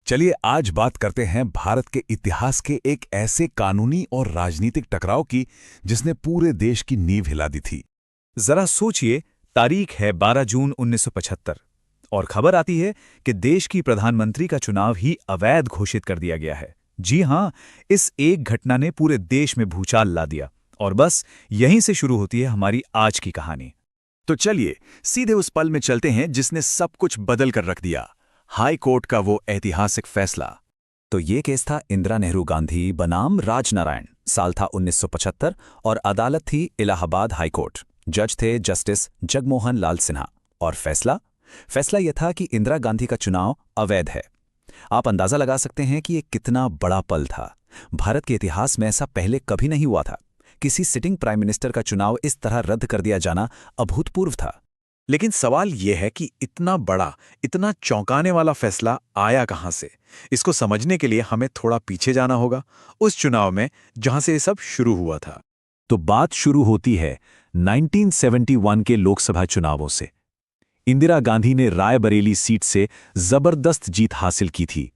चलिए आज बात करते हैं भारत के इतिहास के एक ऐसे कानूनी और राजनीतिक टकराव की जिसने पूरे देश की नींव हिला दी थी। जरा सोचिए, तारीख है 12 जून 1975 और खबर आती है कि देश की प्रधानमंत्री का चुनाव ही अवैध घोषित कर दिया गया है। जी हां, इस एक घटना ने पूरे देश में भूचाल ला दिया और बस यहीं से शुरू होती है हमारी आज की कहानी। तो चलिए सीधे उस पल में चलते हैं जिसने सब कुछ बदल कर रख दिया, हाई कोर्ट का वो ऐतिहासिक फैसला। तो ये केस था इंदिरा नेहरू गांधी बनाम राजनारायण। साल था 1975 और अदालत थी इलाहाबाद हाई कोर्ट। जज थे जस्टिस जगमोहन लाल सिन्हा। और फैसला यह था कि इंदिरा गांधी का चुनाव अवैध है। आप अंदाजा लगा सकते हैं कि ये कितना बड़ा पल था। भारत के इतिहास में ऐसा पहले कभी नहीं हुआ था। किसी सिटिंग प्राइम मिनिस्टर का चुनाव इस तरह रद्द कर दिया जाना अभूतपूर्व था। लेकिन सवाल यह है कि इतना बड़ा, इतना चौंकाने वाला फैसला आया कहां से? इसको समझने के लिए हमें थोड़ा पीछे जाना होगा, उस चुनाव में जहां से ये सब शुरू हुआ था। तो बात शुरू होती है 1971 के लोकसभा चुनावों से। इंदिरा गांधी ने रायबरेली सीट से जबरदस्त जीत हासिल की थी।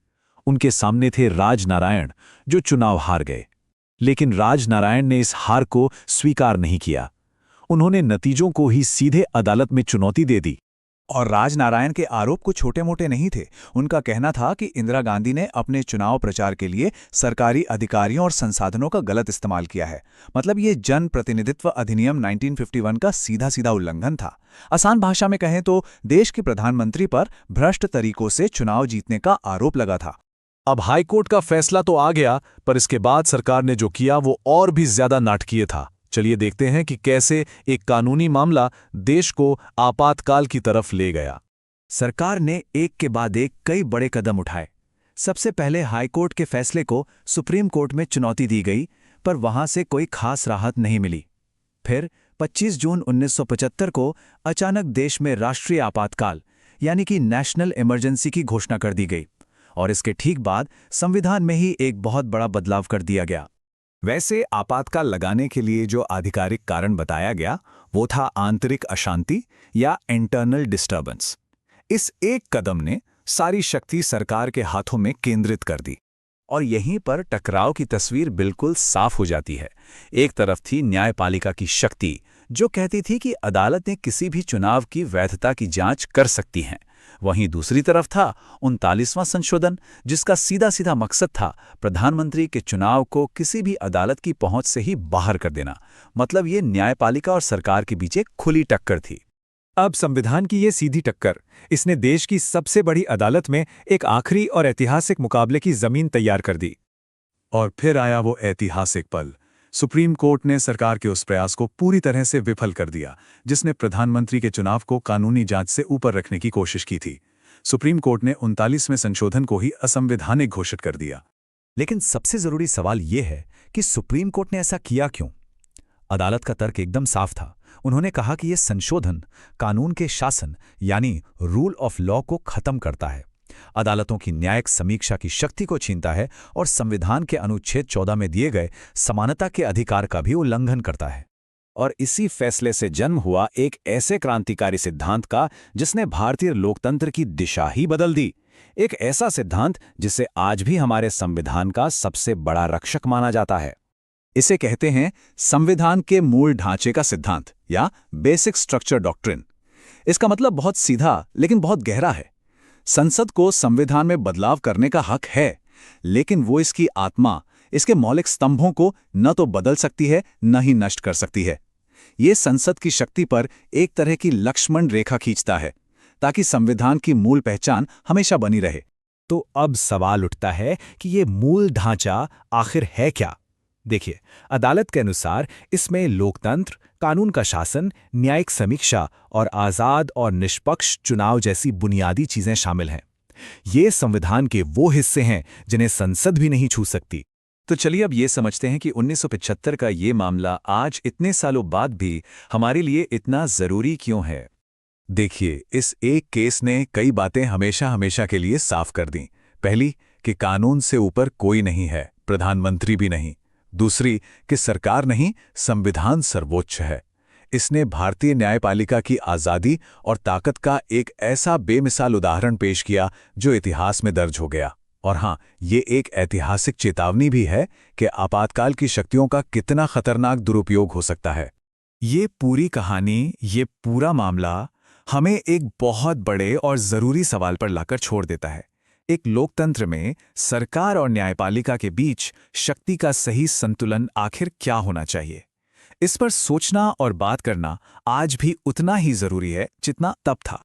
उनके सामने थे राजनारायण, जो चुनाव हार गए। लेकिन राजनारायण ने इस हार को स्वीकार नहीं किया। उन्होंने नतीजों को ही सीधे अदालत में चुनौती दे दी। और राजनारायण के आरोप कुछ छोटे-मोटे नहीं थे। उनका कहना था कि इंदिरा गांधी ने अपने चुनाव प्रचार के लिए सरकारी अधिकारियों और संसाधनों का गलत इस्तेमाल किया है। मतलब ये जन प्रतिनिधित्व अधिनियम 1951 का सीधा-सीधा उल्लंघन था। आसान भाषा में कहें तो देश के प्रधानमंत्री पर भ्रष्ट तरीकों से चुनाव जीतने का आरोप लगा था। अब हाईकोर्ट का फैसला तो आ गया, पर इसके बाद सरकार ने जो किया वो और भी ज्यादा नाटकीय था। चलिए देखते हैं कि कैसे एक कानूनी मामला देश को आपातकाल की तरफ ले गया। सरकार ने एक के बाद एक कई बड़े कदम उठाए। सबसे पहले हाईकोर्ट के फैसले को सुप्रीम कोर्ट में चुनौती दी गई, पर वहां से कोई खास राहत नहीं मिली। फिर 25 जून 1975 को अचानक देश में राष्ट्रीय आपातकाल यानी कि नेशनल इमरजेंसी की घोषणा कर दी गई और इसके ठीक बाद संविधान में ही एक बहुत बड़ा बदलाव कर दिया गया। वैसे आपातकाल लगाने के लिए जो आधिकारिक कारण बताया गया वो था आंतरिक अशांति या इंटरनल डिस्टर्बेंस। इस एक कदम ने सारी शक्ति सरकार के हाथों में केंद्रित कर दी और यहीं पर टकराव की तस्वीर बिल्कुल साफ हो जाती है। एक तरफ थी न्यायपालिका की शक्ति जो कहती थी कि अदालतें किसी भी चुनाव की वैधता की जांच कर सकती हैं। वहीं दूसरी तरफ था 39वां संशोधन, जिसका सीधा सीधा मकसद था प्रधानमंत्री के चुनाव को किसी भी अदालत की पहुंच से ही बाहर कर देना। मतलब ये न्यायपालिका और सरकार के बीच एक खुली टक्कर थी। अब संविधान की ये सीधी टक्कर, इसने देश की सबसे बड़ी अदालत में एक आखिरी और ऐतिहासिक मुकाबले की जमीन तैयार कर दी। और फिर आया वो ऐतिहासिक पल। सुप्रीम कोर्ट ने सरकार के उस प्रयास को पूरी तरह से विफल कर दिया जिसने प्रधानमंत्री के चुनाव को कानूनी जांच से ऊपर रखने की कोशिश की थी। सुप्रीम कोर्ट ने 39वें संशोधन को ही असंवैधानिक घोषित कर दिया। लेकिन सबसे जरूरी सवाल यह है कि सुप्रीम कोर्ट ने ऐसा किया क्यों? अदालत का तर्क एकदम साफ था। उन्होंने कहा कि यह संशोधन कानून के शासन यानी रूल ऑफ लॉ को खत्म करता है, अदालतों की न्यायिक समीक्षा की शक्ति को छीनता है और संविधान के अनुच्छेद 14 में दिए गए समानता के अधिकार का भी उल्लंघन करता है। और इसी फैसले से जन्म हुआ एक ऐसे क्रांतिकारी सिद्धांत का जिसने भारतीय लोकतंत्र की दिशा ही बदल दी। एक ऐसा सिद्धांत जिसे आज भी हमारे संविधान का सबसे बड़ा रक्षक माना जाता है। इसे कहते हैं संविधान के मूल ढांचे का सिद्धांत या बेसिक स्ट्रक्चर डॉक्ट्रिन। इसका मतलब बहुत सीधा लेकिन बहुत गहरा है। संसद को संविधान में बदलाव करने का हक है, लेकिन वो इसकी आत्मा, इसके मौलिक स्तंभों को न तो बदल सकती है न ही नष्ट कर सकती है। ये संसद की शक्ति पर एक तरह की लक्ष्मण रेखा खींचता है ताकि संविधान की मूल पहचान हमेशा बनी रहे। तो अब सवाल उठता है कि ये मूल ढांचा आखिर है क्या? देखिए, अदालत के अनुसार इसमें लोकतंत्र, कानून का शासन, न्यायिक समीक्षा और आज़ाद और निष्पक्ष चुनाव जैसी बुनियादी चीजें शामिल हैं। ये संविधान के वो हिस्से हैं जिन्हें संसद भी नहीं छू सकती। तो चलिए अब ये समझते हैं कि 1975 का ये मामला आज इतने सालों बाद भी हमारे लिए इतना जरूरी क्यों है। देखिए, इस एक केस ने कई बातें हमेशा हमेशा के लिए साफ कर दी। पहली कि कानून से ऊपर कोई नहीं है, प्रधानमंत्री भी नहीं। दूसरी कि सरकार नहीं, संविधान सर्वोच्च है। इसने भारतीय न्यायपालिका की आज़ादी और ताकत का एक ऐसा बेमिसाल उदाहरण पेश किया जो इतिहास में दर्ज हो गया। और हाँ, ये एक ऐतिहासिक चेतावनी भी है कि आपातकाल की शक्तियों का कितना खतरनाक दुरुपयोग हो सकता है। ये पूरी कहानी, ये पूरा मामला हमें एक बहुत बड़े और ज़रूरी सवाल पर लाकर छोड़ देता है। एक लोकतंत्र में सरकार और न्यायपालिका के बीच शक्ति का सही संतुलन आखिर क्या होना चाहिए? इस पर सोचना और बात करना आज भी उतना ही ज़रूरी है जितना तब था।